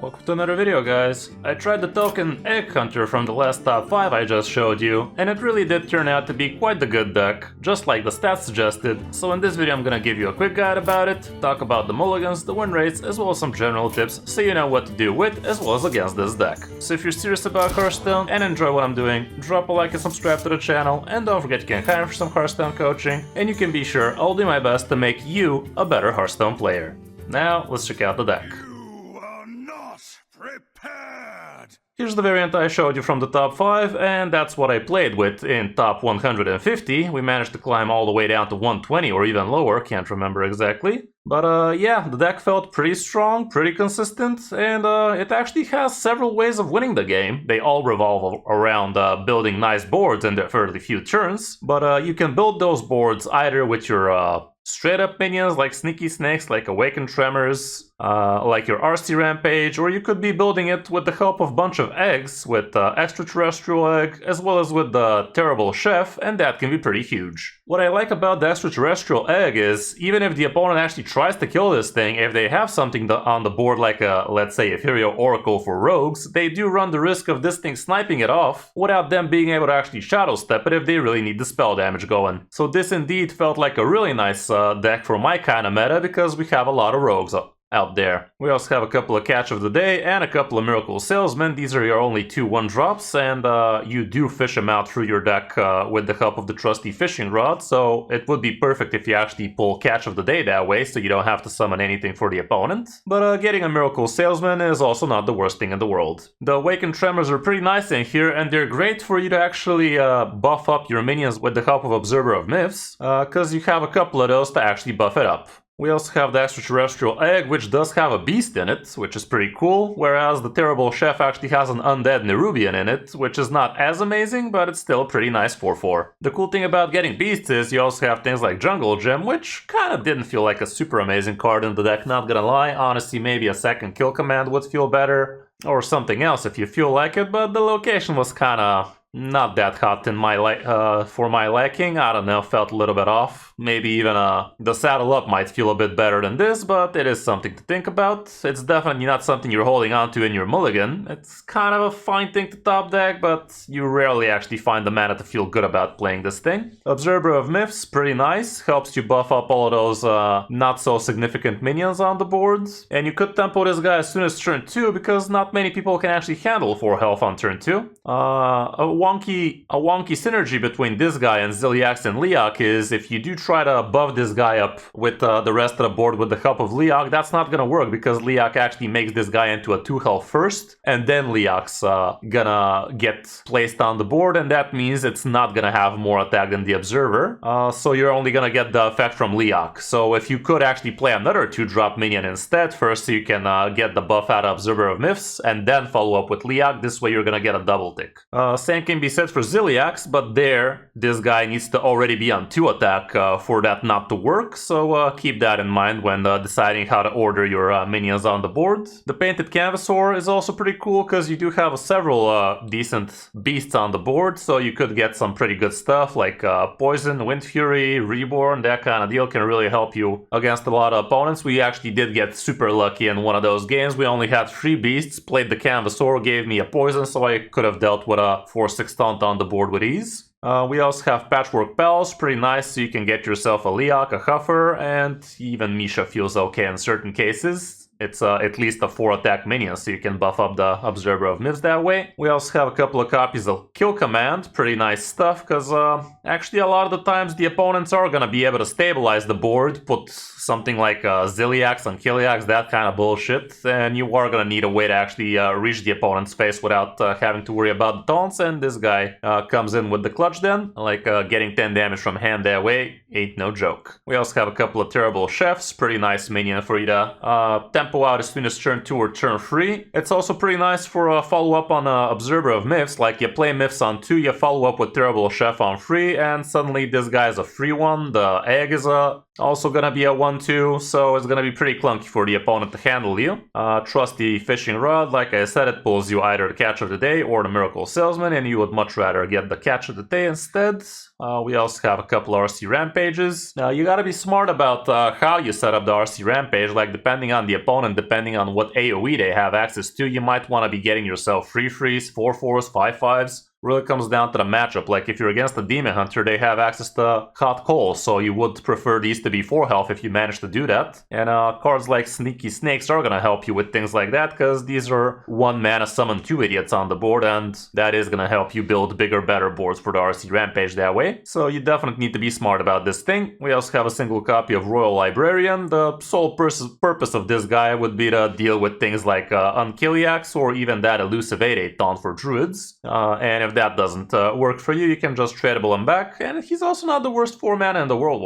Welcome to another video, guys. I tried the token Egg Hunter from the last top 5 I just showed you, and it really did turn out to be quite the good deck, just like the stats suggested. So in this video I'm gonna give you a quick guide about it, talk about the mulligans, the win rates, as well as some general tips so you know what to do with as well as against this deck. So if you're serious about Hearthstone and enjoy what I'm doing, drop a like and subscribe to the channel, and don't forget you can hire for some Hearthstone coaching, and you can be sure I'll do my best to make you a better Hearthstone player. Now let's check out the deck. Prepared. Here's the variant I showed you from the top 5, and that's what I played with in top 150. We managed to climb all the way down to 120 or even lower, can't remember exactly. But yeah, the deck felt pretty strong, pretty consistent, and it actually has several ways of winning the game. They all revolve around building nice boards in their fairly few turns, but you can build those boards either with your straight up minions like Sneaky Snakes, like Awakened Tremors, like your RC Rampage, or you could be building it with the help of a bunch of eggs, with Extraterrestrial Egg, as well as with the Terrible Chef, and that can be pretty huge. What I like about the Extraterrestrial Egg is, even if the opponent actually tries to kill this thing, if they have something on the board like a, let's say, Ethereal Oracle for rogues, they do run the risk of this thing sniping it off without them being able to actually Shadow Step it if they really need the spell damage going. So this indeed felt like a really nice deck for my kind of meta, because we have a lot of rogues out there. We also have a couple of Catch of the Day and a couple of Miracle Salesmen. These are your only 2 1-drops, and you do fish them out through your deck with the help of the trusty fishing rod, so it would be perfect if you actually pull Catch of the Day that way, so you don't have to summon anything for the opponent. But getting a Miracle Salesman is also not the worst thing in the world. The Awakened Tremors are pretty nice in here, and they're great for you to actually buff up your minions with the help of Observer of Myths, because you have a couple of those to actually buff it up. We also have the Extraterrestrial Egg, which does have a beast in it, which is pretty cool, whereas the Terrible Chef actually has an Undead Nerubian in it, which is not as amazing, but it's still a pretty nice 4/4. The cool thing about getting beasts is you also have things like Jungle Gem, which kinda didn't feel like a super amazing card in the deck, not gonna lie. Honestly, maybe a second kill command would feel better, or something else if you feel like it, but the location was kinda not that hot in my for my liking. I don't know, felt a little bit off. Maybe even the saddle up might feel a bit better than this, but it is something to think about. It's definitely not something you're holding on to in your mulligan. It's kind of a fine thing to top deck, but you rarely actually find the mana to feel good about playing this thing. Observer of Myths, pretty nice. Helps you buff up all of those not so significant minions on the board. And you could tempo this guy as soon as turn 2, because not many people can actually handle 4 health on turn 2. A wonky synergy between this guy and Ziliax and Leok is, if you do try to buff this guy up with the rest of the board with the help of Leok, that's not gonna work, because Leok actually makes this guy into a 2 health first, and then Leok's gonna get placed on the board, and that means it's not gonna have more attack than the Observer, so you're only gonna get the effect from Leok. So if you could actually play another 2-drop minion instead, first so you can get the buff out of Observer of Myths, and then follow up with Leok, this way you're gonna get a double tick. Same can be said for Ziliax, but this guy needs to already be on 2 attack for that not to work, so keep that in mind when deciding how to order your minions on the board. The Painted Canvasaur is also pretty cool, because you do have several decent beasts on the board, so you could get some pretty good stuff like Poison, Wind Fury, Reborn, that kind of deal can really help you against a lot of opponents. We actually did get super lucky in one of those games. We only had 3 beasts, played the Canvasaur, gave me a Poison, so I could have dealt with a 4/6 taunt on the board with ease. We also have Patchwork Pals, pretty nice, so you can get yourself a Leok, a Huffer, and even Misha feels okay in certain cases. It's at least a 4-attack minion, so you can buff up the Observer of Myths that way. We also have a couple of copies of Kill Command, pretty nice stuff, because actually a lot of the times the opponents are gonna be able to stabilize the board, put something like Ziliax and Kiliax, that kind of bullshit, and you are gonna need a way to actually reach the opponent's face without having to worry about the taunts, and this guy comes in with the clutch then, like getting 10 damage from hand that way, ain't no joke. We also have a couple of Terrible Chefs, pretty nice minion for you to tempo out as soon as turn 2 or turn 3. It's also pretty nice for a follow-up on Observer of Myths, like you play Myths on 2, you follow up with Terrible Chef on 3, and suddenly this guy is a free one. The egg is a Also gonna be a 1-2, so it's gonna be pretty clunky for the opponent to handle you. Trusty fishing rod, like I said, it pulls you either the catch of the day or the miracle salesman, and you would much rather get the catch of the day instead. We also have a couple RC rampages. Now you gotta be smart about how you set up the RC rampage, like depending on the opponent, depending on what AoE they have access to, you might want to be getting yourself free frees, 4/4s, 5/5s. Really comes down to the matchup. Like if you're against a Demon Hunter, they have access to Hot Coal, so you would prefer these to be 4 health if you manage to do that. And cards like Sneaky Snakes are gonna help you with things like that, because these are 1 mana summon 2 idiots on the board, and that is gonna help you build bigger, better boards for the RC Rampage that way. So you definitely need to be smart about this thing. We also have a single copy of Royal Librarian. The sole purpose of this guy would be to deal with things like Unkiliacs or even that elusive 8/8 taunt for Druids. And if that doesn't work for you, you can just tradable him back, and he's also not the worst 4 mana in the world,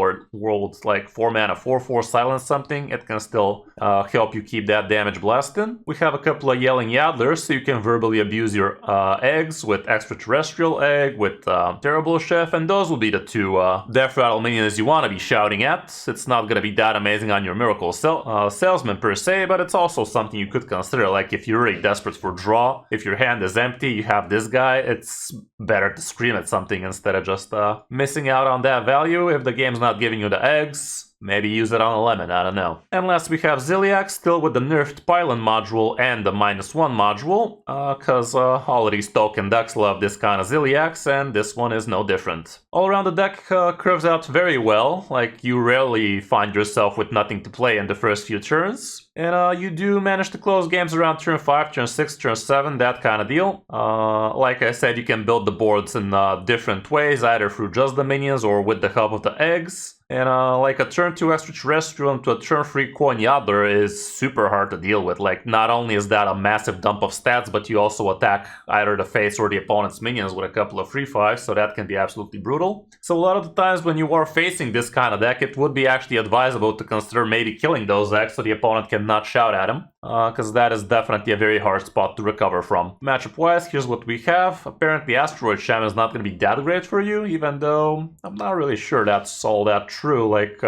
like 4 mana 4/4 silence something, it can still help you keep that damage blasting. We have a couple of Yelling Yaddlers, so you can verbally abuse your eggs with Extraterrestrial Egg, with Terrible Chef, and those will be the 2 Death Rattle minions you want to be shouting at. It's not going to be that amazing on your Miracle Salesman per se, but it's also something you could consider, like if you're really desperate for draw, if your hand is empty, you have this guy, it's better to scream at something instead of just missing out on that value. If the game's not giving you the eggs, maybe use it on a lemon, I don't know. And last we have Ziliax, still with the nerfed Pylon module and the -1 module, cause all of these token decks love this kind of Ziliax, and this one is no different. All around the deck curves out very well, like you rarely find yourself with nothing to play in the first few turns. And you do manage to close games around turn 5, turn 6, turn 7, that kind of deal. Like I said, you can build the boards in different ways, either through just the minions or with the help of the eggs. And like a turn 2 Extraterrestrial into a turn 3 Coin Yaddler is super hard to deal with. Like not only is that a massive dump of stats, but you also attack either the face or the opponent's minions with a couple of 3/5s, so that can be absolutely brutal. So a lot of the times when you are facing this kind of deck, it would be actually advisable to consider maybe killing those eggs so the opponent can not shout at him, because that is definitely a very hard spot to recover from. Matchup wise, here's what we have. Apparently Asteroid Shaman is not going to be that great for you, even though I'm not really sure that's all that true. Like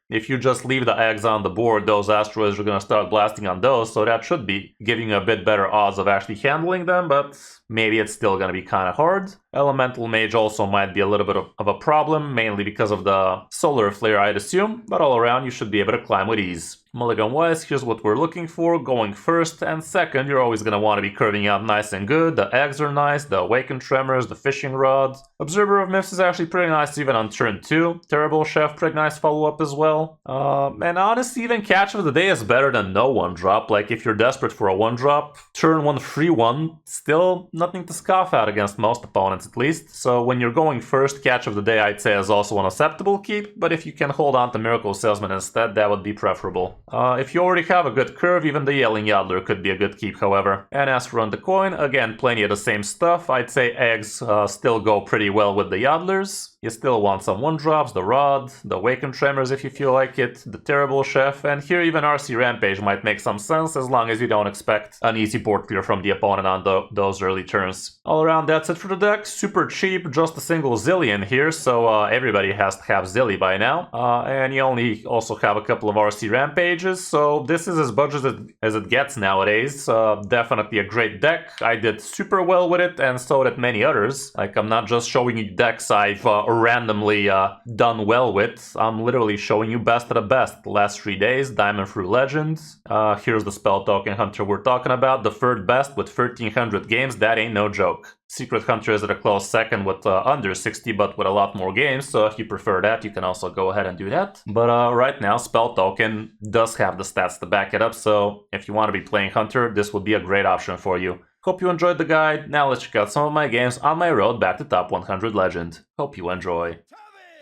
if you just leave the eggs on the board, those asteroids are going to start blasting on those, so that should be giving you a bit better odds of actually handling them, but maybe it's still going to be kind of hard. Elemental Mage also might be a little bit of a problem, mainly because of the Solar Flare, I'd assume, but all around you should be able to climb with ease. Mulligan wise, here's what we're looking for. Going first and second, you're always going to want to be curving out nice and good. The eggs are nice, the Awakened Tremors, the Fishing Rod. Observer of Myths is actually pretty nice even on turn 2. Terrible Chef, pretty nice follow-up as well. And honestly, even Catch of the Day is better than no 1-drop. Like if you're desperate for a 1-drop, turn 1 free 1, still nothing to scoff at against most opponents at least. So when you're going first, Catch of the Day I'd say is also an acceptable keep, but if you can hold on to Miracle Salesman instead, that would be preferable. If you already have a good curve, even the Yelling Yaddler could be a good keep, however. And as for on the coin, again, plenty of the same stuff. I'd say eggs still go pretty well with the Yaddlers. You still want some 1-drops, the Rod, the Awakened Tremors if you feel like it, the Terrible Chef, and here even RC Rampage might make some sense as long as you don't expect an easy board clear from the opponent on those early turns. All around, that's it for the deck. Super cheap, just a single Zillion here, so everybody has to have Zilly by now. And you only also have a couple of RC Rampages, so this is as budget as it gets nowadays. Definitely a great deck. I did super well with it, and so did many others. Like, I'm not just showing you decks I've randomly done well with. I'm literally showing you best of the best. The last 3 days, Diamond through Legends. Here's the Spell Token Hunter we're talking about. The third best with 1,300 games. That ain't no joke. Secret Hunter is at a close second with under 60, but with a lot more games, so if you prefer that, you can also go ahead and do that. But right now, Spell Token does have the stats to back it up, so if you want to be playing Hunter, this would be a great option for you. Hope you enjoyed the guide. Now let's check out some of my games on my road back to top 100 Legend. Hope you enjoy.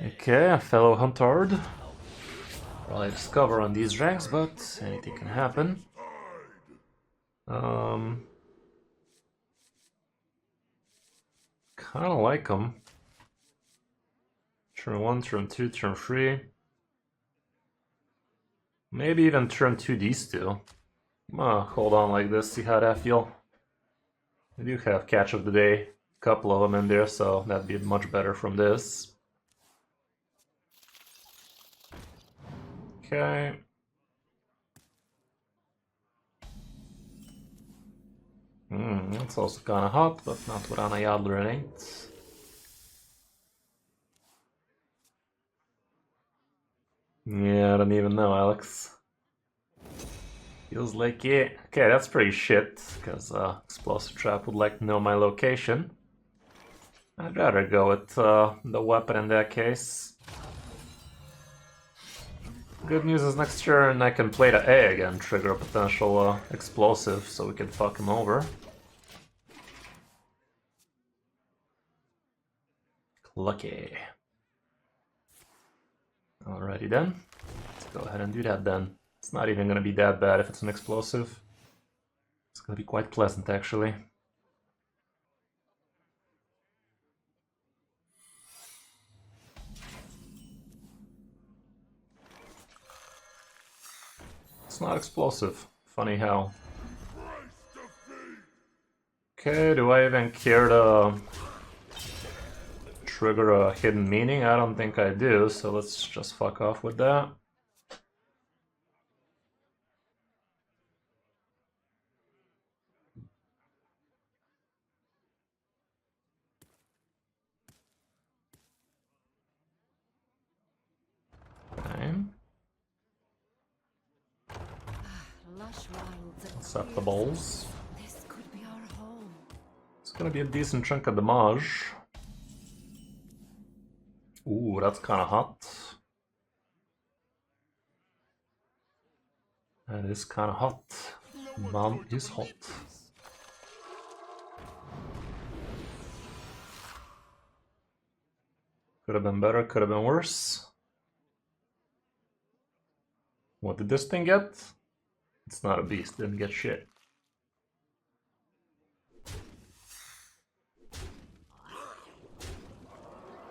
Okay, a fellow Huntard. Probably discover on these ranks, but anything can happen. Kinda like them. Turn 1, turn 2, turn 3. Maybe even turn 2 these two. Hold on like this, see how that feel. I do have Catch of the Day, a couple of them in there, so that'd be much better from this. Okay. It's also kinda hot, but not what Anna Jadler it ain't. Yeah, I don't even know, Alex. Feels like it. Okay, that's pretty shit, because Explosive Trap would like to know my location. I'd rather go with the weapon in that case. Good news is next turn I can play the egg and trigger a potential explosive so we can fuck him over. Lucky. Alrighty then. Let's go ahead and do that then. It's not even gonna be that bad if it's an explosive. It's gonna be quite pleasant actually. It's not explosive. Funny how. Okay, do I even care to trigger a hidden meaning? I don't think I do, so let's just fuck off with that. Okay. Acceptables. This could be our home. It's gonna be a decent chunk of damage. Ooh, that's kinda hot. That is kinda hot. Mom is hot. Could have been better, could have been worse. What did this thing get? It's not a beast, didn't get shit.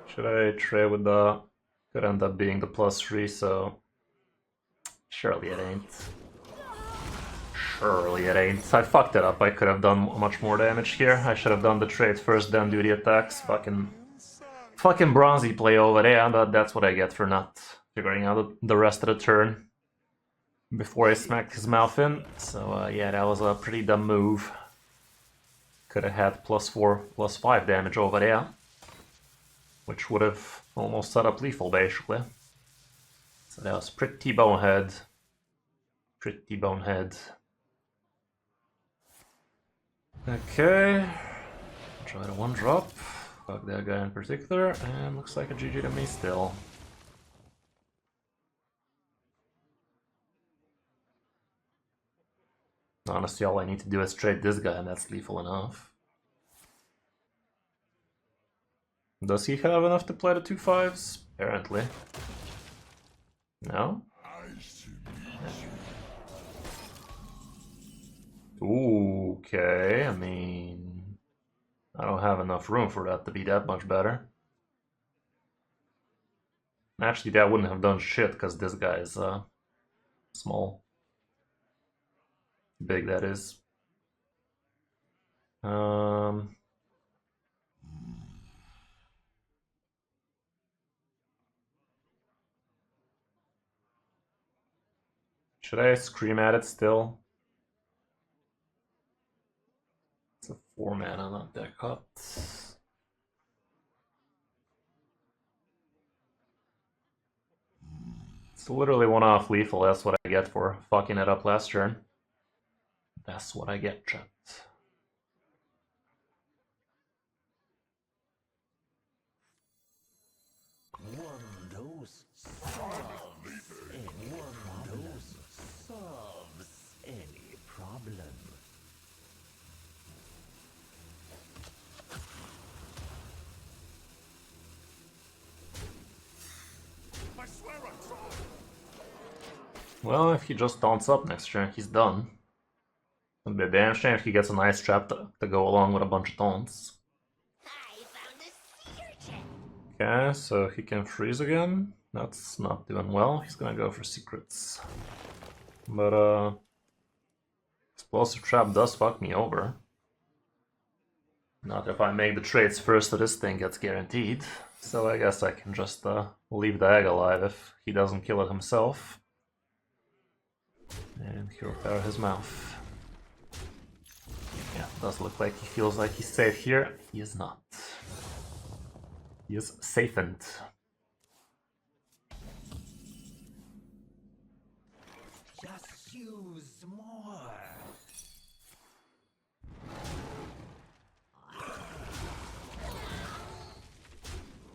Should I trade with the... Could end up being the +3, so... Surely it ain't. Surely it ain't. I fucked it up, I could have done much more damage here. I should have done the trade first, then do the attacks. Fucking bronzy play over there, that's what I get for not figuring out the rest of the turn before I smacked his mouth in. So yeah, that was a pretty dumb move. Could have had +4, +5 damage over there, which would have almost set up lethal basically. So that was pretty bonehead. Pretty bonehead. Okay, try the 1-drop. Fuck that guy in particular, and looks like a GG to me still. Honestly, all I need to do is trade this guy and that's lethal enough. Does he have enough to play the 2/5s? Apparently. No? Ooh, okay, I mean... I don't have enough room for that to be that much better. Actually, that wouldn't have done shit, because this guy is small. Big, that is. Should I scream at it still? It's a 4-mana, not that hot. It's literally 1-off lethal, that's what I get for fucking it up last turn. That's what I get, chat. Well, if he just taunts up next turn, he's done. It'd be a damn shame if he gets a nice trap to go along with a bunch of taunts. Okay, so he can freeze again. That's not doing well. He's gonna go for secrets. But, Explosive Trap does fuck me over. Not if I make the trades first, so this thing gets guaranteed. So I guess I can just leave the egg alive if he doesn't kill it himself. And hero power his mouth. Yeah, does look like he feels like he's safe here. He is not. He is safened. Just use more.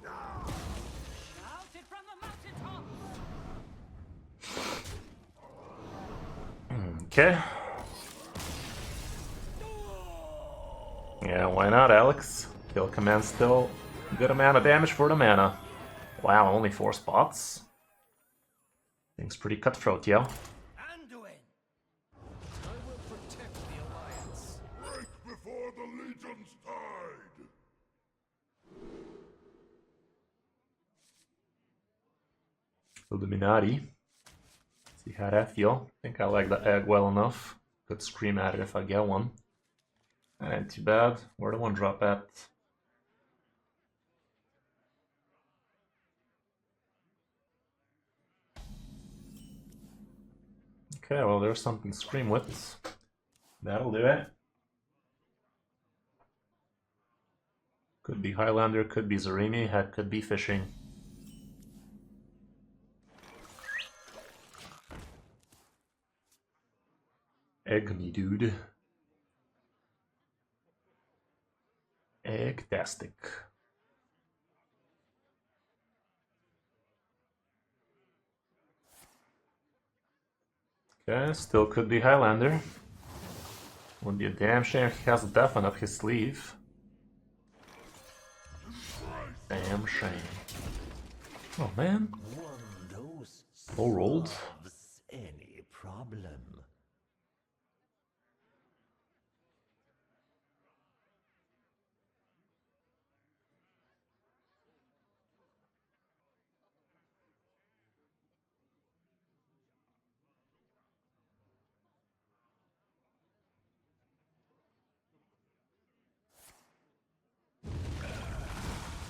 Shout it from the mountaintop. Okay. Yeah, why not, Alex? Kill command still good amount of damage for the mana. Wow, only 4 spots. Thing's pretty cutthroat, yo. Anduin. I will protect the Alliance. Break before the Legion's tide! Illuminati. See how that feel. Think I like the egg well enough. Could scream at it if I get one. Ain't too bad. Where the one drop at? Okay, well there's something to scream with. That'll do it. Could be Highlander, could be Zarimi, heck, could be fishing. Egg me, dude. Egg-tastic. Okay, still could be Highlander. Would be a damn shame if he has a Deafen up his sleeve. Damn shame. Oh man. Low rolled. Any problem?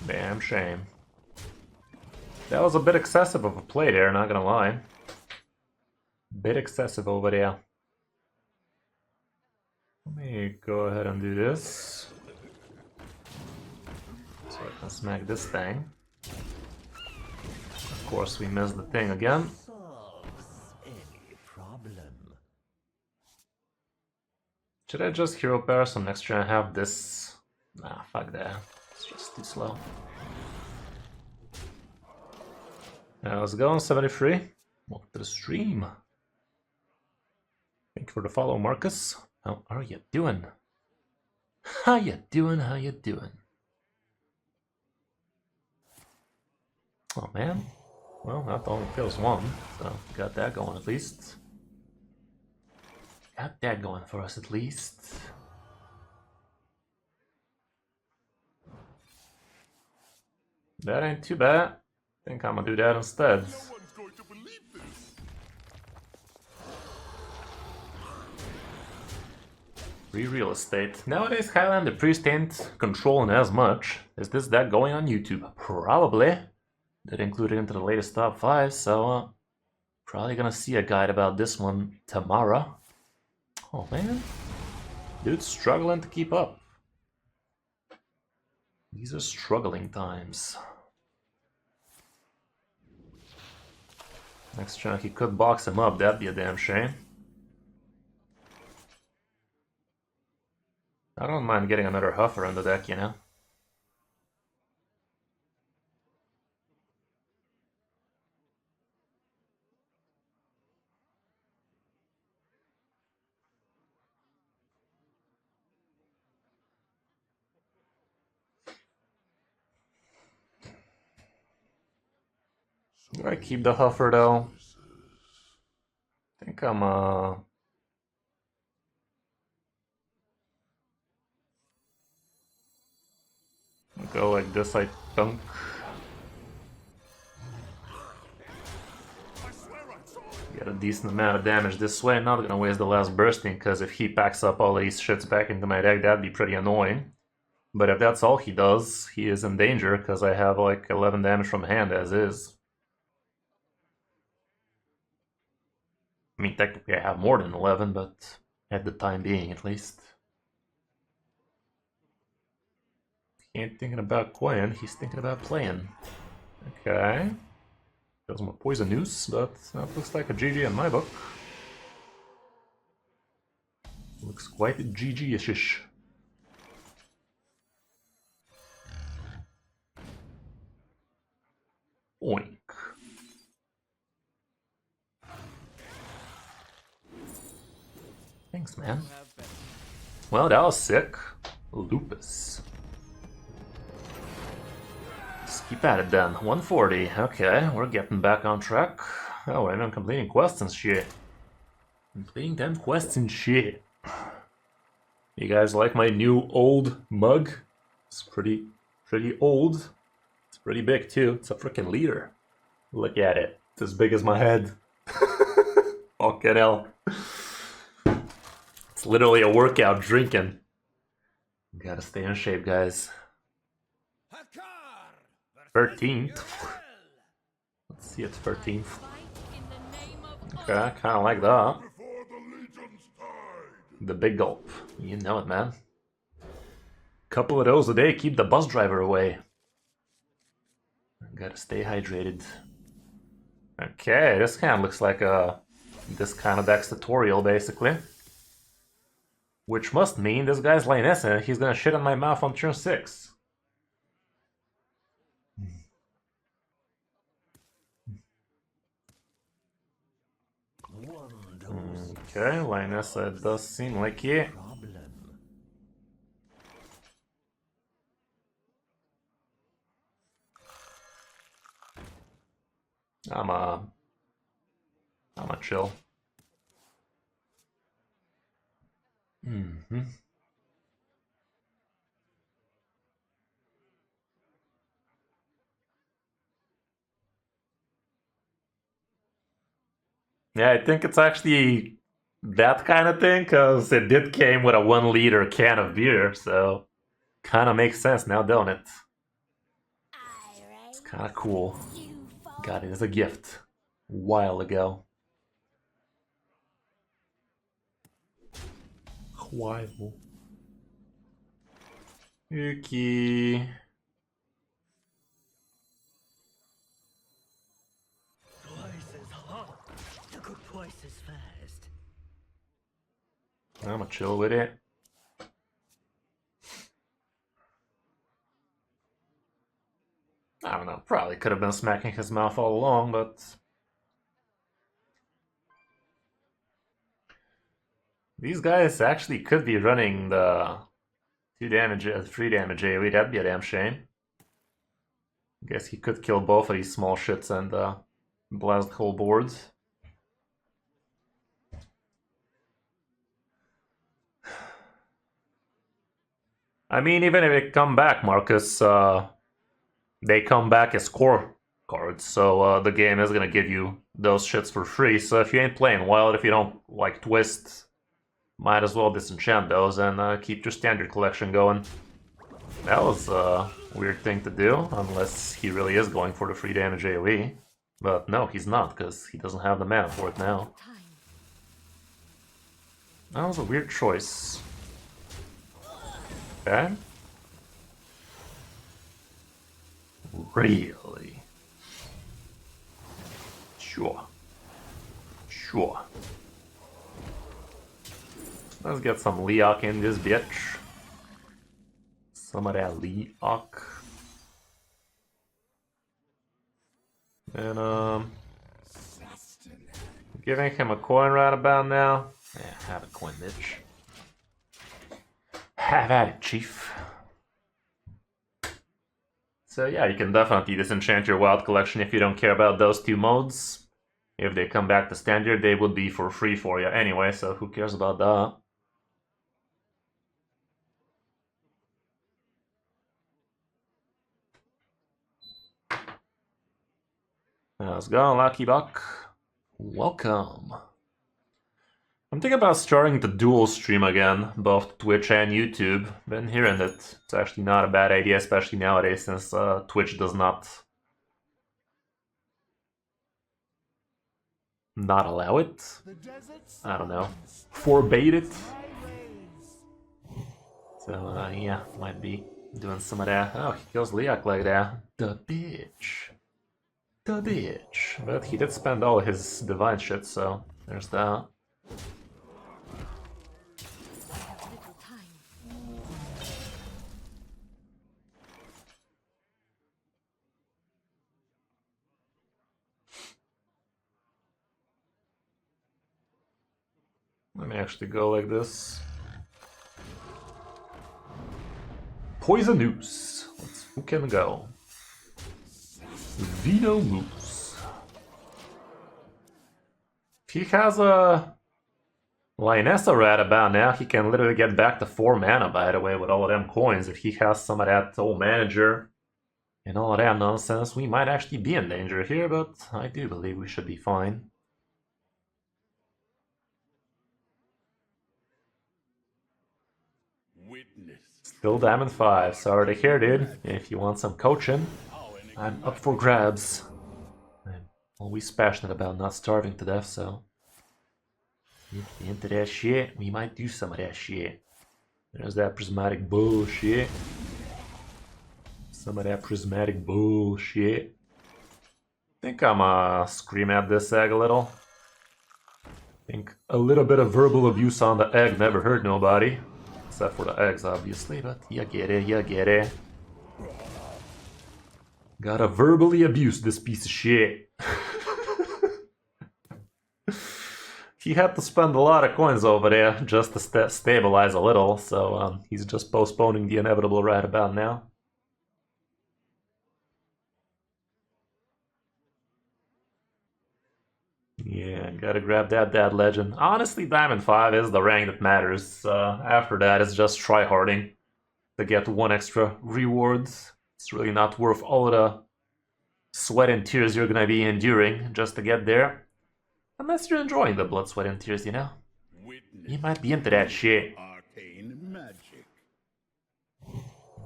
Damn shame. That was a bit excessive of a play there, not gonna lie. Bit excessive over there. Let me go ahead and do this. So I can smack this thing. Of course we missed the thing again. Solves any problem. Should I just hero pair some next turn and have this? Nah, fuck that. It's just too slow. How's it going, 73? Welcome to the stream. Thank you for the follow, Marcus. How are you doing? How you doing? How you doing? Oh man. Well, that only kills one, so got that going at least. Got that going for us at least. That ain't too bad. Think I'm gonna do that instead. No one's going to believe this! Free real estate. Nowadays, Highlander Priest ain't controlling as much. Is this deck going on YouTube? Probably. Did include it into the latest top 5, so probably gonna see a guide about this one tomorrow. Oh man. Dude's struggling to keep up. These are struggling times. Next turn he could box him up, that'd be a damn shame. I don't mind getting another Huffer in the deck, you know? Do I keep the Huffer though? I think I'm go like this, I think. Get a decent amount of damage this way. Not gonna waste the last bursting, because if he packs up all these shits back into my deck, that'd be pretty annoying. But if that's all he does, he is in danger, because I have like 11 damage from hand as is. I mean, technically I have more than 11, but at the time being, at least. He ain't thinking about playing, he's thinking about playing. Okay. Shows more poisonous, but that looks like a GG in my book. Looks quite GG-ish. Oink. Thanks, man. Well, that was sick. Lupus. Let's keep at it then. 140. Okay, we're getting back on track. Oh, we're even completing quests and shit. Completing them quests and shit. You guys like my new old mug? It's pretty old. It's pretty big too. It's a freaking liter. Look at it. It's as big as my head. Fucking hell. It's literally a workout drinking. Gotta stay in shape, guys. 13th. Let's see, it's 13th. Okay, kinda like that. Before the legion's tide. The big gulp. You know it, man. Couple of those a day, keep the bus driver away. Gotta stay hydrated. Okay, this kind of looks like this kind of deck's tutorial, basically. Which must mean this guy's Lioness and he's gonna shit in my mouth on turn 6. Okay, Lioness, it does seem like it. I'm a chill. Yeah, I think it's actually that kind of thing, because it did came with a 1 liter can of beer, so kind of makes sense now, don't it? It's kind of cool. Got it as a gift a while ago. While. Yuki. Twice as hot to cook twice as fast. I'm gonna chill with it. I don't know, probably could have been smacking his mouth all along, but... These guys actually could be running the 3 damage AoE, that'd be a damn shame. Guess he could kill both of these small shits and blast the whole board. I mean, even if they come back, Marcus, they come back as core cards, so the game is gonna give you those shits for free. So if you ain't playing wild, if you don't like twist, might as well disenchant those and keep your standard collection going. That was a weird thing to do, unless he really is going for the 3 damage AoE. But no, he's not, because he doesn't have the mana for it now. That was a weird choice. Okay. Really? Sure. Sure. Let's get some Leok in this bitch. Some of that Leok. And giving him a coin right about now. Yeah, have a coin, bitch. Have at it, chief. So yeah, you can definitely disenchant your wild collection if you don't care about those 2 modes. If they come back to standard, they would be for free for you anyway, so who cares about that? Let's go, Lucky Buck. Welcome. I'm thinking about starting the dual stream again, both Twitch and YouTube. Been hearing that it's actually not a bad idea, especially nowadays, since Twitch does not not allow it. I don't know. Forbade it. So, yeah, might be doing some of that. Oh, he kills Liak like that. The bitch. The bitch. But he did spend all his divine shit, so there's that. I have little time. Let me actually go like this. Poison Noose. Who can go? Vino Moose. If he has a Lionessa right about now, he can literally get back to 4 mana, by the way, with all of them coins. If he has some of that old manager and all of that nonsense, we might actually be in danger here, but I do believe we should be fine. Still Diamond 5. Sorry to hear, dude. If you want some coaching, I'm up for grabs. I'm always passionate about not starving to death, so if you're into that shit, we might do some of that shit. There's that prismatic bullshit. Some of that prismatic bullshit. I think I'm scream at this egg a little. I think a little bit of verbal abuse on the egg never hurt nobody. Except for the eggs, obviously, but you get it, you get it. Gotta verbally abuse this piece of shit. He had to spend a lot of coins over there just to stabilize a little, so he's just postponing the inevitable right about now. Yeah, gotta grab that Dead Legend. Honestly, Diamond 5 is the rank that matters. After that, it's just tryharding to get 1 extra rewards. It's really not worth all the sweat and tears you're gonna be enduring just to get there. Unless you're enjoying the blood, sweat, and tears, you know? You might be into that shit. Arcane magic.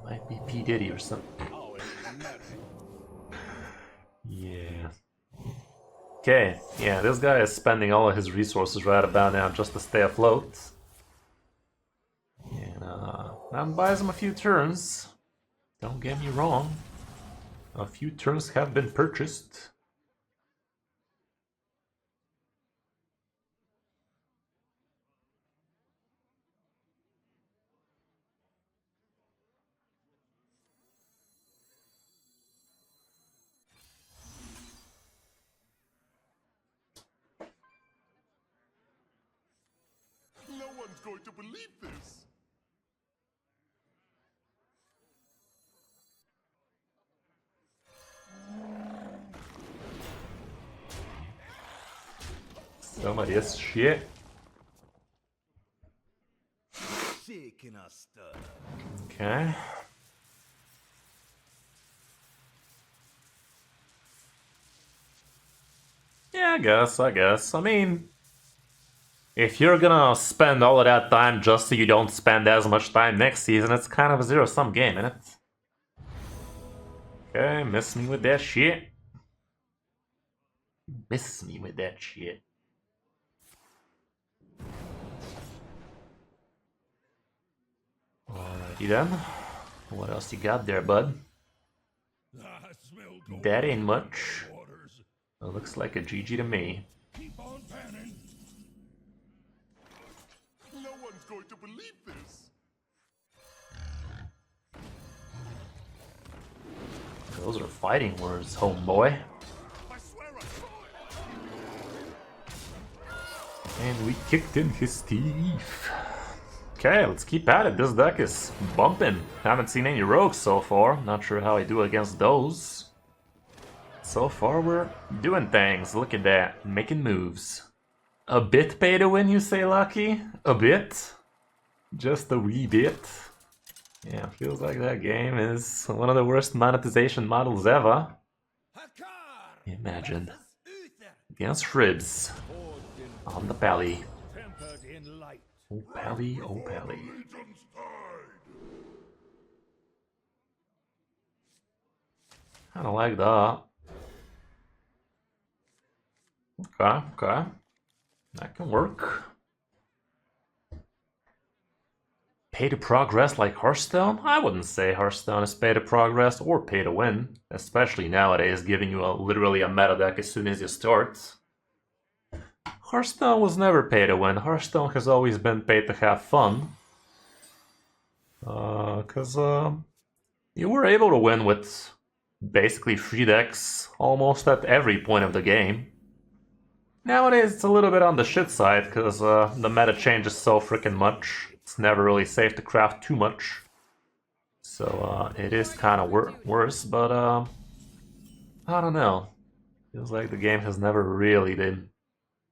Might be P. Diddy or something. Yeah. Okay, yeah, this guy is spending all of his resources right about now just to stay afloat. And that buys him a few turns. Don't get me wrong. A few turns have been purchased. No one's going to believe this. Some of this shit. Shaking our stuff. Okay. Yeah, I guess. I mean, if you're gonna spend all of that time just so you don't spend as much time next season, it's kind of a zero-sum game, isn't it? Okay, miss me with that shit. Miss me with that shit. Alrighty then. What else you got there, bud? That ain't much. It looks like a GG to me. Keep on panning. No one's going to believe this. Those are fighting words, homeboy. I swear I saw it. And we kicked in his teeth. Okay, let's keep at it. This deck is bumping. Haven't seen any rogues so far. Not sure how I do against those. So far, we're doing things. Look at that. Making moves. A bit pay to win, you say, Lucky? A bit? Just a wee bit? Yeah, feels like that game is one of the worst monetization models ever. Imagine. Against Shribs. On the Pally. Oh, Pally, oh, Pally. Legion's tide. Kinda like that. Okay, okay. That can work. Pay to progress like Hearthstone? I wouldn't say Hearthstone is pay to progress or pay to win, especially nowadays, giving you literally a meta deck as soon as you start. Hearthstone was never pay to win. Hearthstone has always been pay to have fun. Because you were able to win with basically free decks almost at every point of the game. Nowadays it's a little bit on the shit side because the meta changes so freaking much. It's never really safe to craft too much. So it is kind of worse, but I don't know. Feels like the game has never really been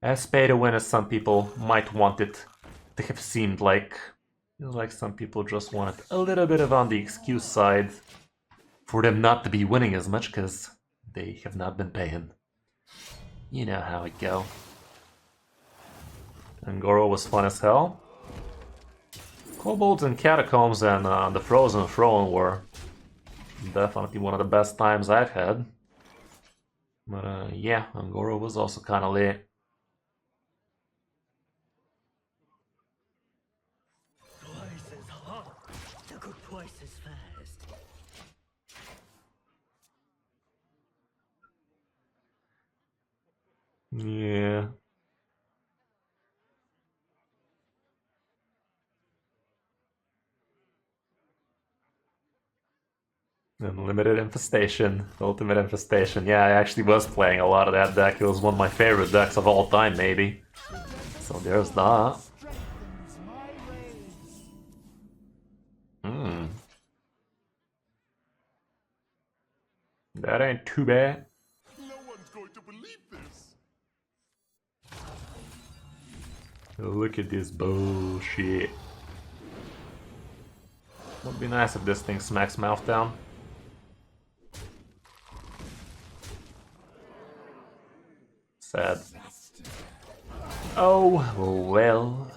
as pay to win as some people might want it to have seemed like. Feels like some people just want it a little bit of on the excuse side for them not to be winning as much because they have not been paying. You know how it go. Angoro was fun as hell. Kobolds and Catacombs and the Frozen Throne were definitely one of the best times I've had. But yeah, Angoro was also kind of lit. Twice as hard to go twice as fast. Yeah. Unlimited Infestation, Ultimate Infestation. Yeah, I actually was playing a lot of that deck. It was one of my favorite decks of all time, maybe. So there's that. That ain't too bad. No one's going to believe this. Look at this bullshit. Would be nice if this thing smacks mouth down. Sad. Oh, well.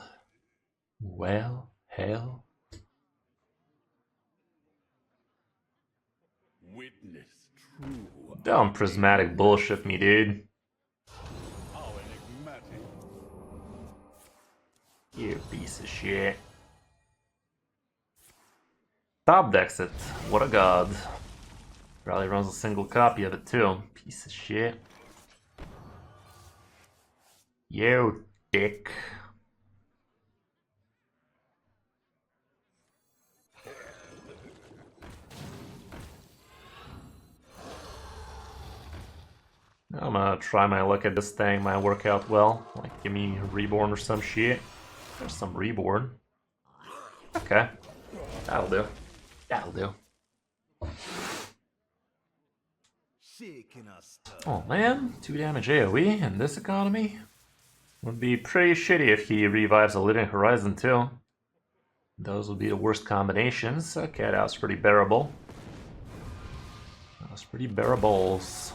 Well, hell. Witness true. Don't prismatic bullshit me, dude. How enigmatic. You piece of shit. Top decks it. What a god. Probably runs a single copy of it too. Piece of shit. You dick. I'm gonna try my luck at this thing, might work out well. Like, give me Reborn or some shit. There's some Reborn. Okay. That'll do. That'll do. Oh man, 2 damage AoE in this economy? Would be pretty shitty if he revives a Living Horizon too. Those would be the worst combinations. Okay, that was pretty bearable. That was pretty bearables.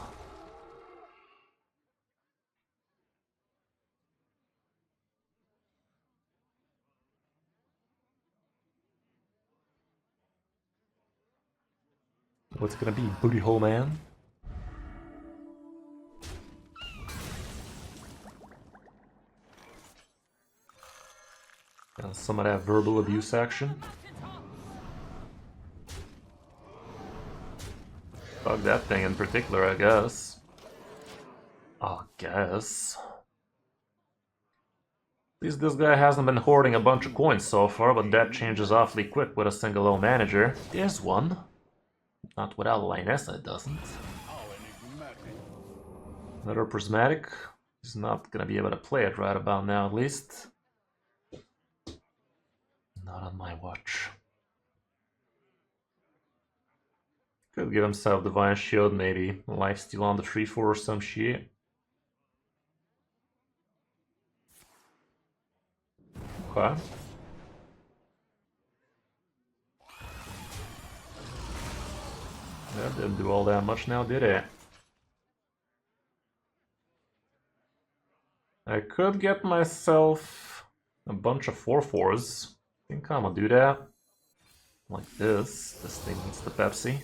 What's it gonna be, Booty Hole Man? Some of that verbal abuse action. Fuck that thing in particular, I guess. I guess. At least this guy hasn't been hoarding a bunch of coins so far, but that changes awfully quick with a single low manager. There's one. Not without Lioness, it doesn't. Another Prismatic. He's not gonna be able to play it right about now, at least. Not on my watch. Could give himself Divine Shield, maybe. Lifesteal on the 3-4 or some shit. Okay. That didn't do all that much now, did it? I could get myself a bunch of 4-4s. I think I'm gonna do that. Like this. This thing needs the Pepsi.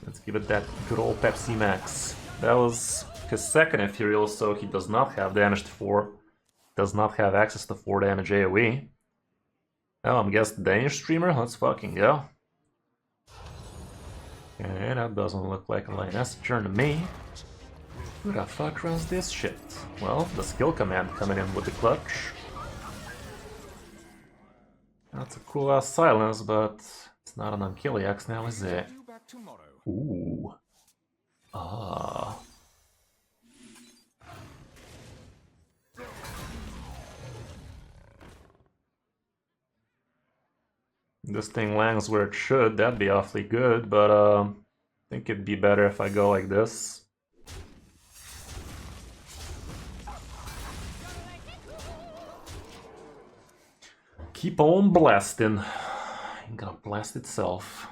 Let's give it that good old Pepsi Max. That was his second Ethereal, so he does not have damage to 4. Does not have access to 4 damage AoE. Oh, I'm guessing Danish streamer? Let's fucking go. Okay, that doesn't look like a lioness turn to me. Who the fuck runs this shit? Well, the skill command coming in with the clutch. That's a cool ass silence, but it's not an Ankyliax now, is it? Ooh. Ah. This thing lands where it should, that'd be awfully good, but I think it'd be better if I go like this. Keep on blasting. Ain't gonna blast itself.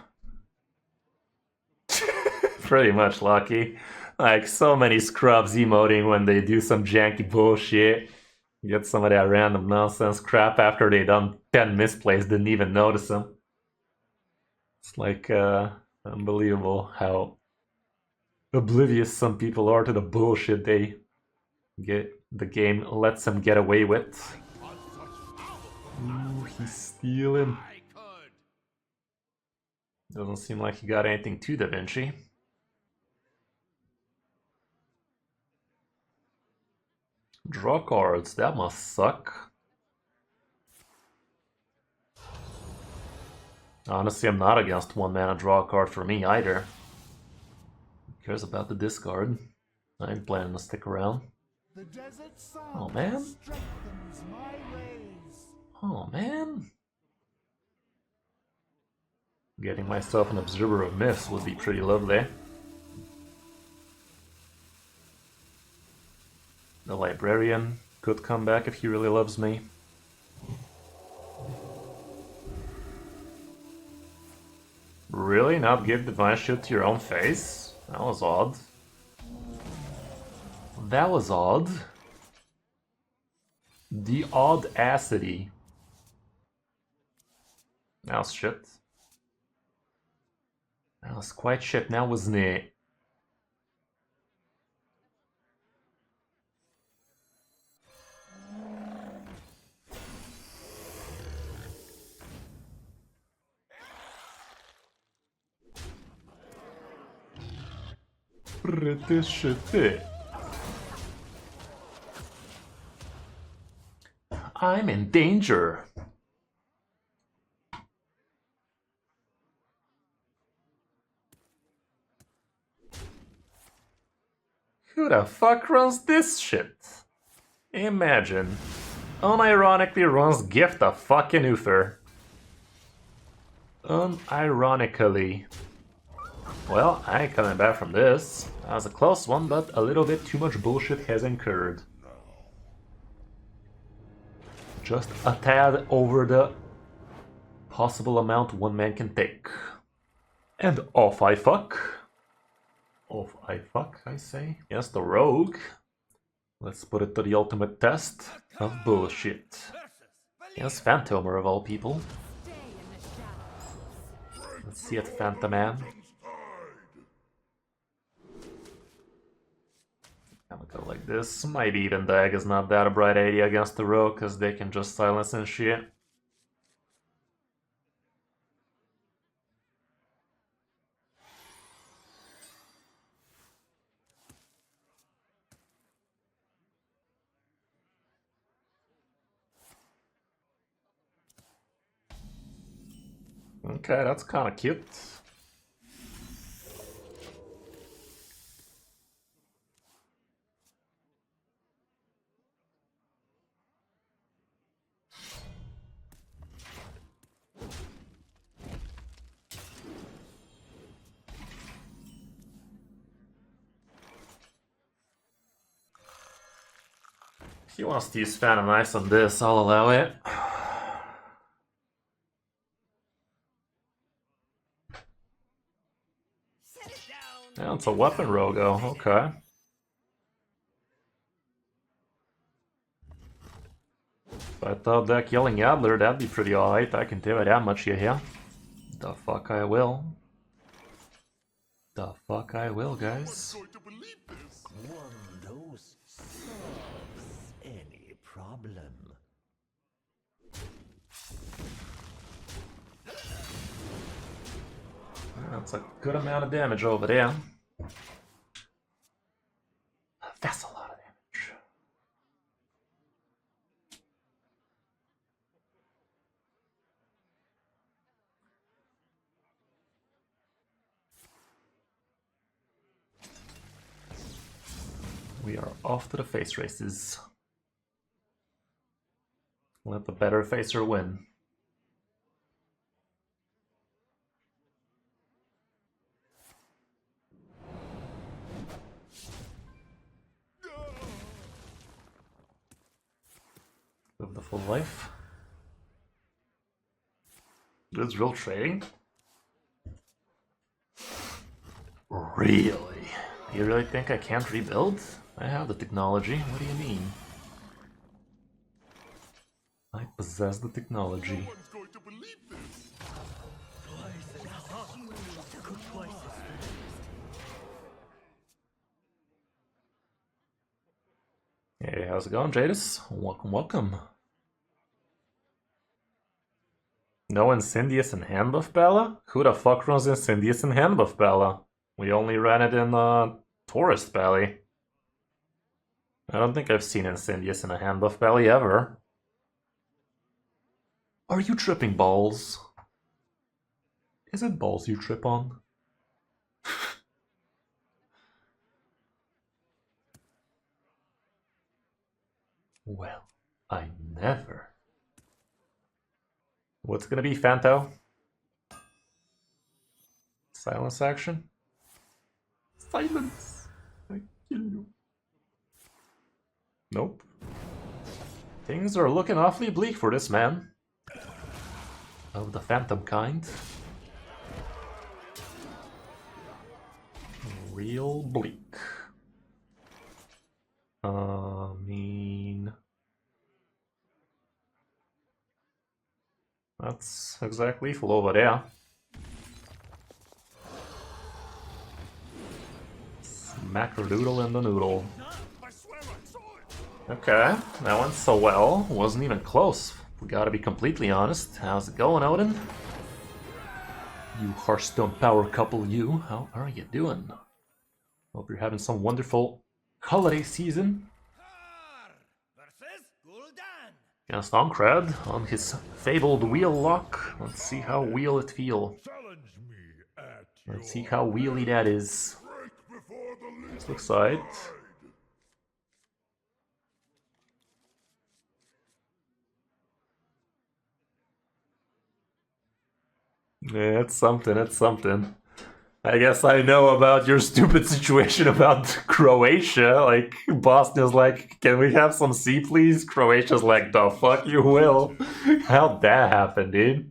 Pretty much lucky. Like, so many scrubs emoting when they do some janky bullshit. Get some of that random nonsense crap after they done 10 misplays, didn't even notice them. It's like, unbelievable how oblivious some people are to the bullshit the game lets them get away with. Ooh, he's stealing. Doesn't seem like he got anything to Da Vinci. Draw cards, that must suck. Honestly, I'm not against 1 mana draw a card for me either. Who cares about the discard? I ain't planning to stick around. Oh man. Oh man. Getting myself an Observer of Myths would be pretty lovely. The Librarian could come back if he really loves me. Really? Not give Divine Shield to your own face? That was odd. That was odd. The audacity. That was shit. That was quite shit now, wasn't it? Pretty shitty. I'm in danger. Who the fuck runs this shit? Imagine. Unironically runs Gift of fucking Uther. Unironically. Well, I ain't coming back from this. That was a close one, but a little bit too much bullshit has incurred. Just a tad over the possible amount one man can take. And off I fuck. Off I fuck, I say. Yes, the rogue. Let's put it to the ultimate test of bullshit. Yes, Phantomer of all people. Let's see it, Phantoman. I'm gonna go like this. Maybe even Dag is not that a bright idea against the rogue, because they can just silence and shit. Okay, that's kind of cute. If he wants to use Phantom Ice on this, I'll allow it. Yeah, it's a weapon rogo, okay. If I thought deck Yelling Adler, that'd be pretty alright, I can tell you that much, you hear? The fuck I will. The fuck I will, guys. Going to believe this. That's a good amount of damage over there. That's a lot of damage. We are off to the face races. Let the better facer win. Live the full life. This real trading? Really? You really think I can't rebuild? I have the technology. What do you mean? I possess the technology. No one's going to believe this. Twice as hot. To cook twice as fast. Hey, how's it going, Jadis? Welcome, welcome. No Incendious and Handbuff Bala? Who the fuck runs Incendious and Handbuff Bala? We only ran it in Tourist Valley. I don't think I've seen Incendious in a Handbuff Valley ever. Are you tripping balls? Is it balls you trip on? Well, I never. What's gonna be, Fanto? Silence action? Silence! I kill you. Nope. Things are looking awfully bleak for this man. Of the phantom kind. Real bleak. I mean... That's exactly lethal over there. Macrodoodle in the noodle. I swear I saw it. Okay, that went so well. Wasn't even close. We gotta be completely honest. How's it going, Odin? You Hearthstone power couple, you. How are you doing? Hope you're having some wonderful holiday season. Versus Gul'dan. Against Oncrad on his fabled wheel lock. Let's see how wheel it feel. Challenge me at Let's see how wheely that is. break before the Let's look side. Yeah, it's something, it's something. I guess I know about your stupid situation about Croatia. Like, Bosnia's like, can we have some sea, please? Croatia's like, the fuck you will. How'd that happen, dude?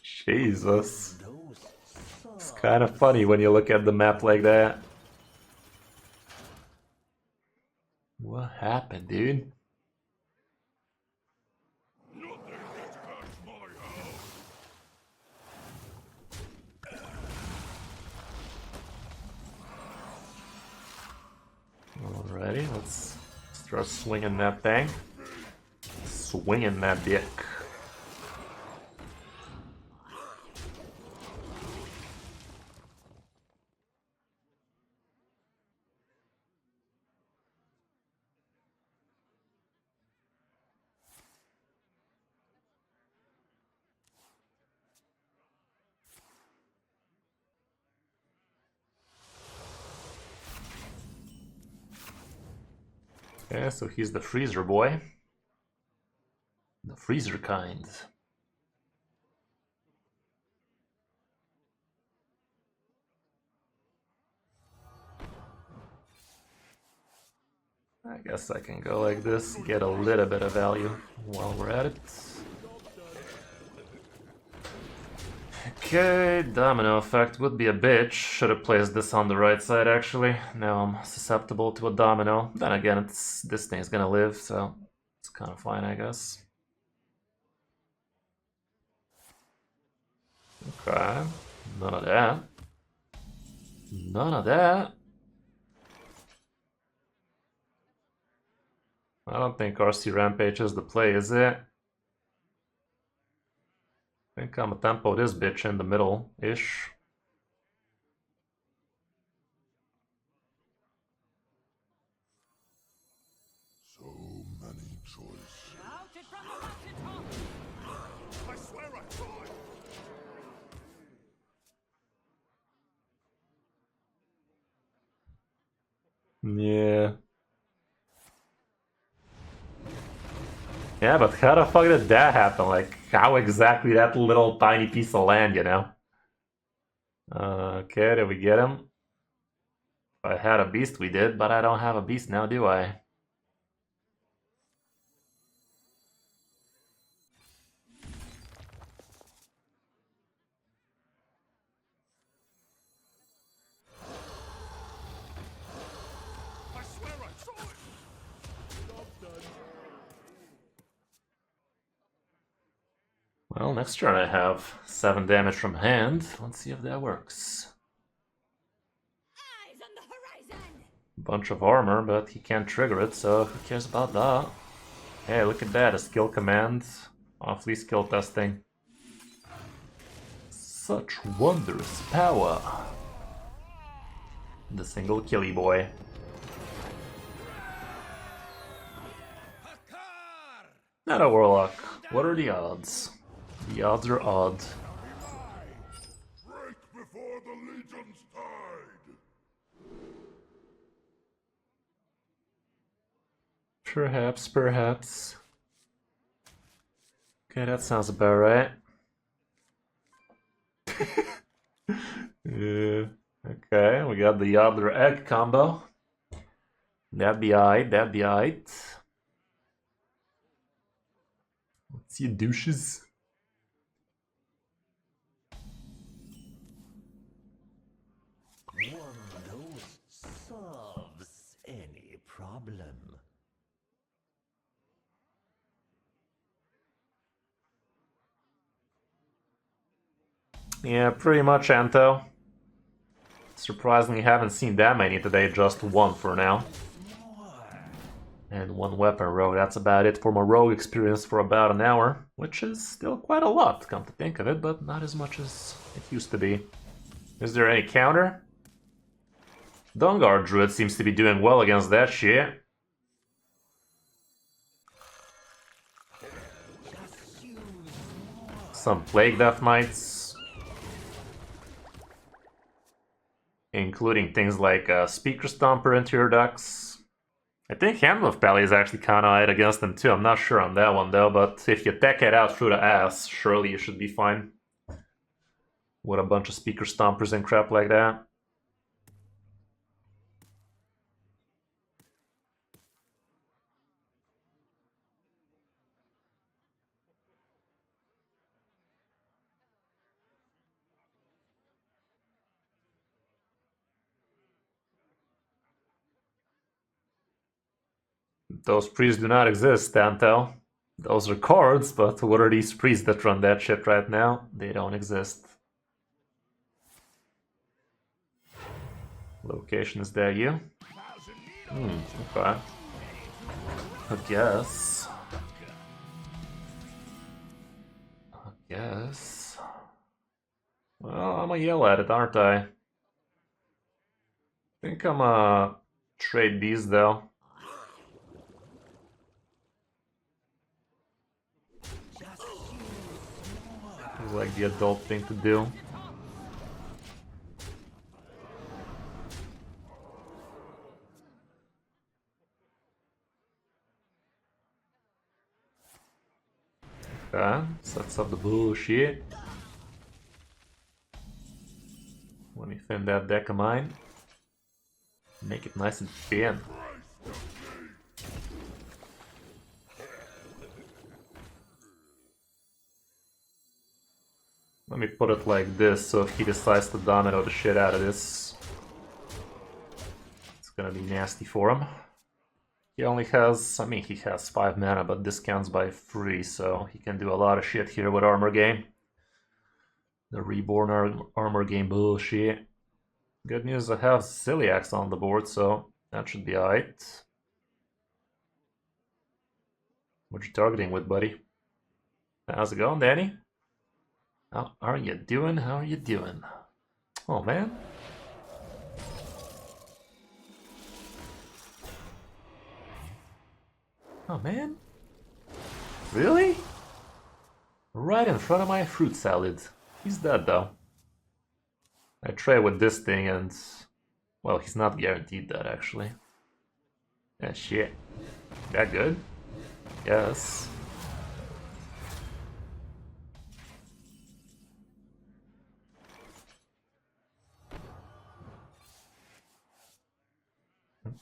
Jesus. It's kind of funny when you look at the map like that. What happened, dude? Alrighty, let's start swinging that thing. Swinging that dick. Okay, so he's the freezer boy. The freezer kind. I guess I can go like this, get a little bit of value while we're at it. Okay, domino effect would be a bitch. Should have placed this on the right side actually. Now I'm susceptible to a domino. Then again, this thing's gonna live, so it's kind of fine, I guess. Okay, none of that. None of that. I don't think RC Rampage is the play, is it? I think I'm a tempo this bitch in the middle-ish. Yeah, but how the fuck did that happen? Like, how exactly that little tiny piece of land, you know? Okay, did we get him? If I had a beast, we did, but I don't have a beast now, do I? I swear I saw it! Job done. Well, next turn I have 7 damage from hand. Let's see if that works. Eyes on the horizon. Bunch of armor, but he can't trigger it, so who cares about that? Hey, look at that, a skill command. Awfully skill testing. Such wondrous power. The single killy boy. Not a Warlock. What are the odds? The odds are odd. Break before the Legion's tide! Perhaps, perhaps. Okay, that sounds about right. Yeah. Okay, we got the Yoddler Egg combo. That'd be aight, that'd be aight. Let's see, douches. One dose solves any problem. Yeah, pretty much, Anto. Surprisingly, haven't seen that many today, just one for now. And one weapon rogue, that's about it for my rogue experience for about an hour. Which is still quite a lot, come to think of it, but not as much as it used to be. Is there any counter? Dungar Druid seems to be doing well against that shit. Some Plague Death Knights. Including things like Speaker Stomper into your decks. I think Handle of Pally is actually kind of alright against them too. I'm not sure on that one though, but if you tech it out through the ass, surely you should be fine. With a bunch of Speaker Stompers and crap like that. Those priests do not exist, Dantel. Those are cards, but what are these priests that run that shit right now? They don't exist. Location is there, you? Okay. I guess. Well, I'm gonna yell at it, aren't I? Think I'm gonna trade these though. Feels like the adult thing to do. Okay, sets up the bullshit. Let me thin that deck of mine. Make it nice and thin. Let me put it like this, so if he decides to domino the shit out of this, it's gonna be nasty for him. He only has, I mean, he has 5 mana, but this counts by 3, so he can do a lot of shit here with Armor Game. The Reborn Armor Game bullshit. Good news, I have Celiax on the board, so that should be alright. What you targeting with, buddy? How's it going, Danny? How are you doing? How are you doing? Oh, man. Oh, man. Really? Right in front of my fruit salad. He's dead, though. I trade with this thing and... well, he's not guaranteed that, actually. Yeah, shit. That good? Yes.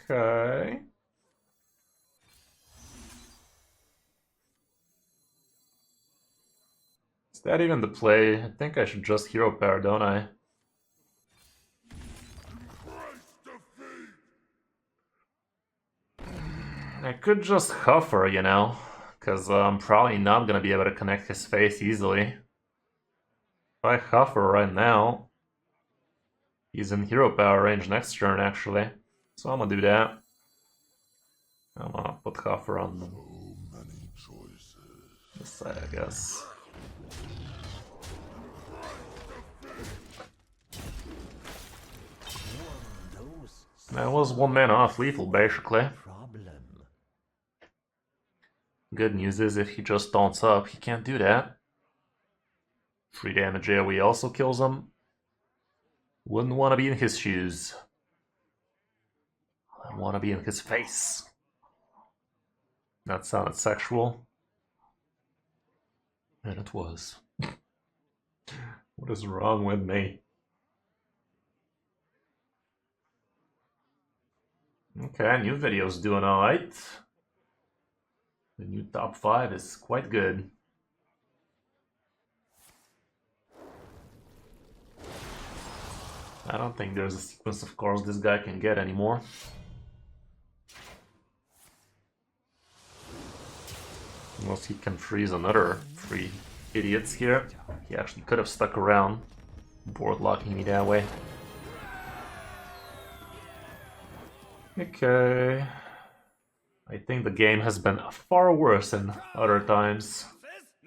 Okay. Is that even the play? I think I should just hero power, don't I? I could just hover, you know, because I'm probably not gonna be able to connect his face easily. If I hover right now, he's in hero power range next turn, actually. So I'm gonna do that. I'm gonna put hover on this side, I guess. That was 1 mana off lethal, basically. Good news is if he just taunts up, he can't do that. 3 damage AoE also kills him. Wouldn't want to be in his shoes. I want to be in his face. That sounded sexual. And it was. What is wrong with me? Okay, new video's doing alright. The new top 5 is quite good. I don't think there's a sequence of cards this guy can get anymore. Unless he can freeze another 3 idiots here. He actually could have stuck around, board locking me that way. Okay. I think the game has been far worse than other times.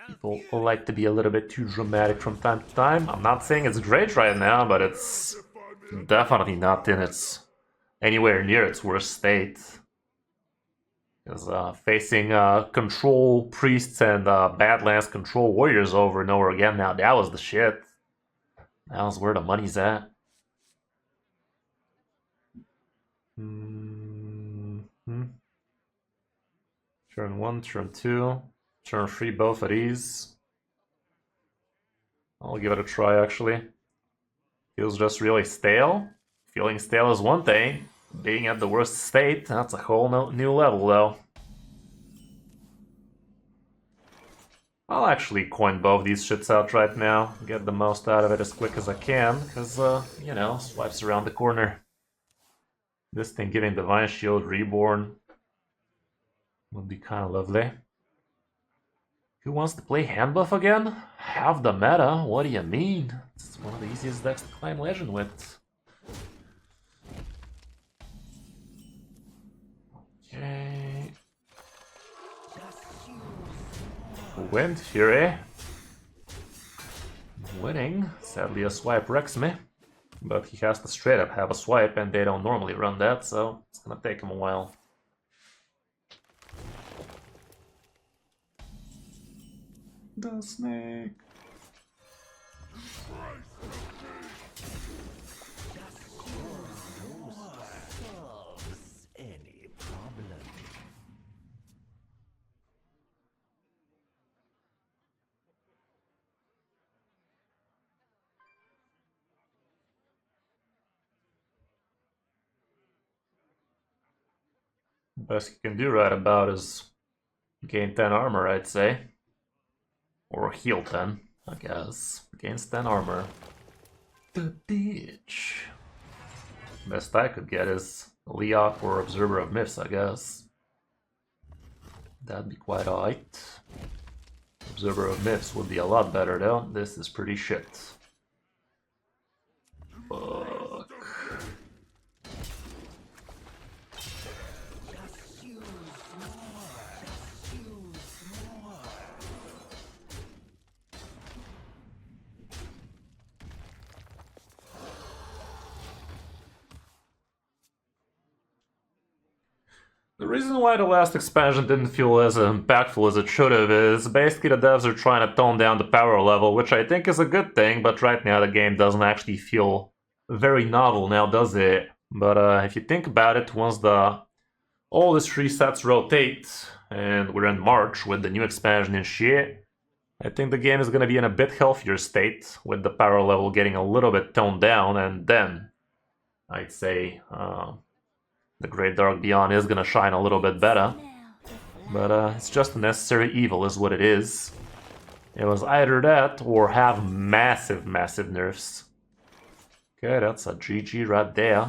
People like to be a little bit too dramatic from time to time. I'm not saying it's great right now, but it's definitely not in its anywhere near its worst state. Because facing control priests and Badlands control warriors over and over again now, that was the shit. That was where the money's at. Turn 1, turn 2, turn 3, both of these. I'll give it a try, actually. Feels just really stale. Feeling stale is one thing. Being at the worst state, that's a whole new level, though. I'll actually coin both these shits out right now. Get the most out of it as quick as I can, because, you know, swipes around the corner. This thing giving Divine Shield Reborn would be kind of lovely. Who wants to play hand buff again? Half the meta? What do you mean? It's one of the easiest decks to climb legend with. Okay. Wind Fury. Winning. Sadly, a swipe wrecks me. But he has to straight up have a swipe, and they don't normally run that, so it's gonna take him a while. The snake. Any problem? Best you can do right about is gain 10 armor, I'd say. Or heal 10, I guess. Gains 10 armor. The bitch. Best I could get is Leok or Observer of Myths, I guess. That'd be quite alright. Observer of Myths would be a lot better though. This is pretty shit. Fuck. The reason why the last expansion didn't feel as impactful as it should have is basically the devs are trying to tone down the power level, which I think is a good thing, but right now the game doesn't actually feel very novel now, does it? But if you think about it, once all these resets rotate, and we're in March with the new expansion and shit, I think the game is going to be in a bit healthier state, with the power level getting a little bit toned down, and then I'd say The Great Dark Beyond is gonna shine a little bit better. But it's just a necessary evil is what it is. It was either that or have massive, massive nerfs. Okay, that's a GG right there.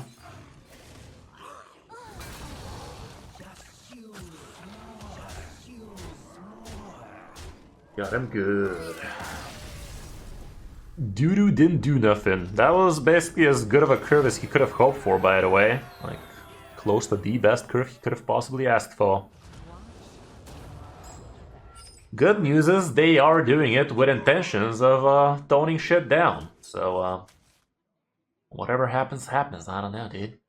Got him good. Doo-doo didn't do nothing. That was basically as good of a curve as he could have hoped for, by the way. Like, close to the best curve he could have possibly asked for. Good news is they are doing it with intentions of toning shit down. So, whatever happens, happens. I don't know, dude.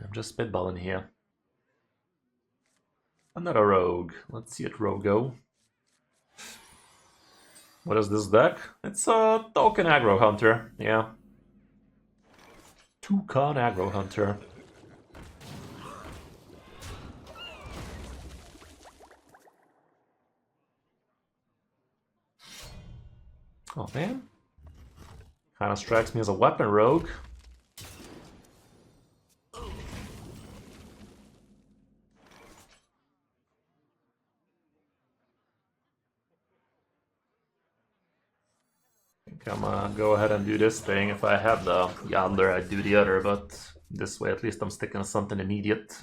I'm just spitballing here. Another rogue. Let's see it, Rogo. What is this deck? It's a token aggro hunter, yeah. Toucan aggro hunter. Oh man. Kinda strikes me as a weapon rogue. I'm gonna go ahead and do this thing. If I had the Yandler, I'd do the other, but this way at least I'm sticking to something immediate.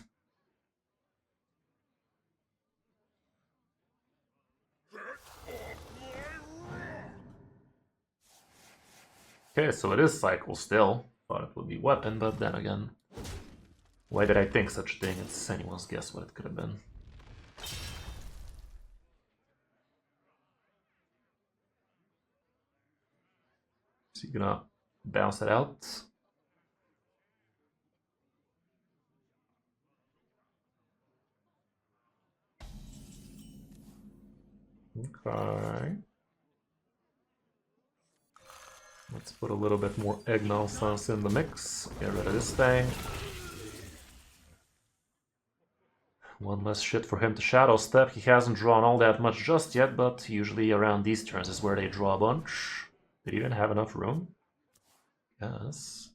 Okay, so it is cycle still. Thought it would be weapon, but then again, why did I think such a thing? It's anyone's guess what it could have been. So you're gonna bounce it out. Okay. Let's put a little bit more egg nonsense in the mix. Get rid of this thing. One less shit for him to shadow step. He hasn't drawn all that much just yet, but usually around these turns is where they draw a bunch. Did he even have enough room? Yes.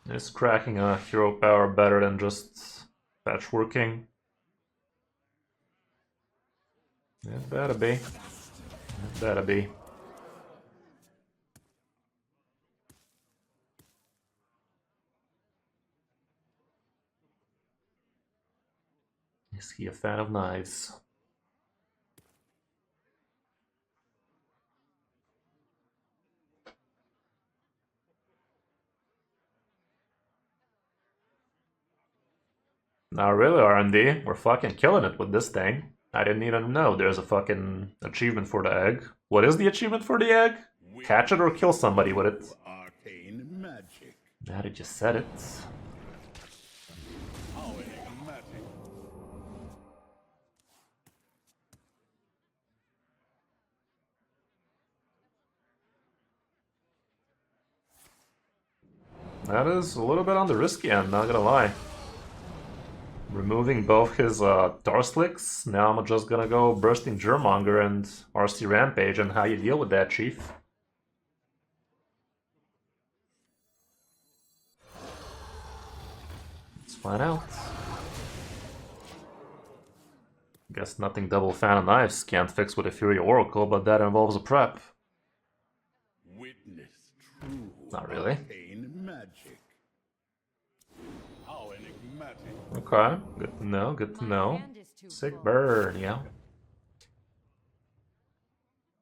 Is cracking a hero power better than just patchworking? It better be. It better be. Is he a fan of knives? Not really, R&D. We're fucking killing it with this thing. I didn't even know there's a fucking achievement for the egg. What is the achievement for the egg? Catch it or kill somebody with it. Arcane magic. Now that you said it. How enigmatic. That is a little bit on the risky end, not gonna lie. Removing both his Darslicks, now I'm just gonna go Bursting Germonger and RC Rampage, and how you deal with that, Chief? Let's find out. Guess nothing double fan of knives can't fix with a Fury Oracle, but that involves a prep. Witness true. Not really. Arcane magic. How enigmatic. Okay, good to know, good to know. Sick burn, yeah.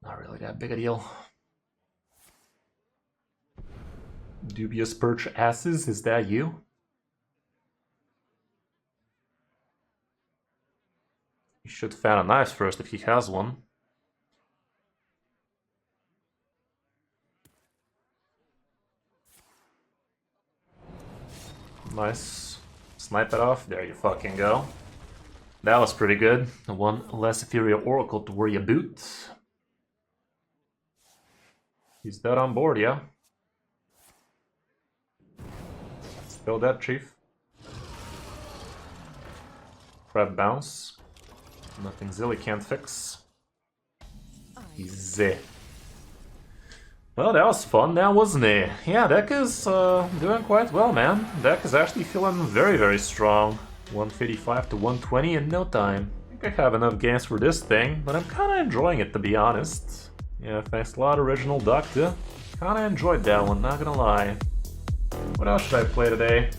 Not really that big a deal. Dubious Perch Asses, is that you? You should fan a knives first if he has one. Nice. Snipe it off. There you fucking go. That was pretty good. One less Ethereal Oracle to worry about. He's dead on board, yeah? Still dead, Chief. Crab bounce. Nothing Zilly can't fix. Easy. Well, that was fun now, wasn't it? Yeah, deck is doing quite well, man. Deck is actually feeling very, very strong. 155 to 120 in no time. I think I have enough games for this thing, but I'm kinda enjoying it, to be honest. Yeah, thanks a lot, Original Doctor. Kinda enjoyed that one, not gonna lie. What else should I play today?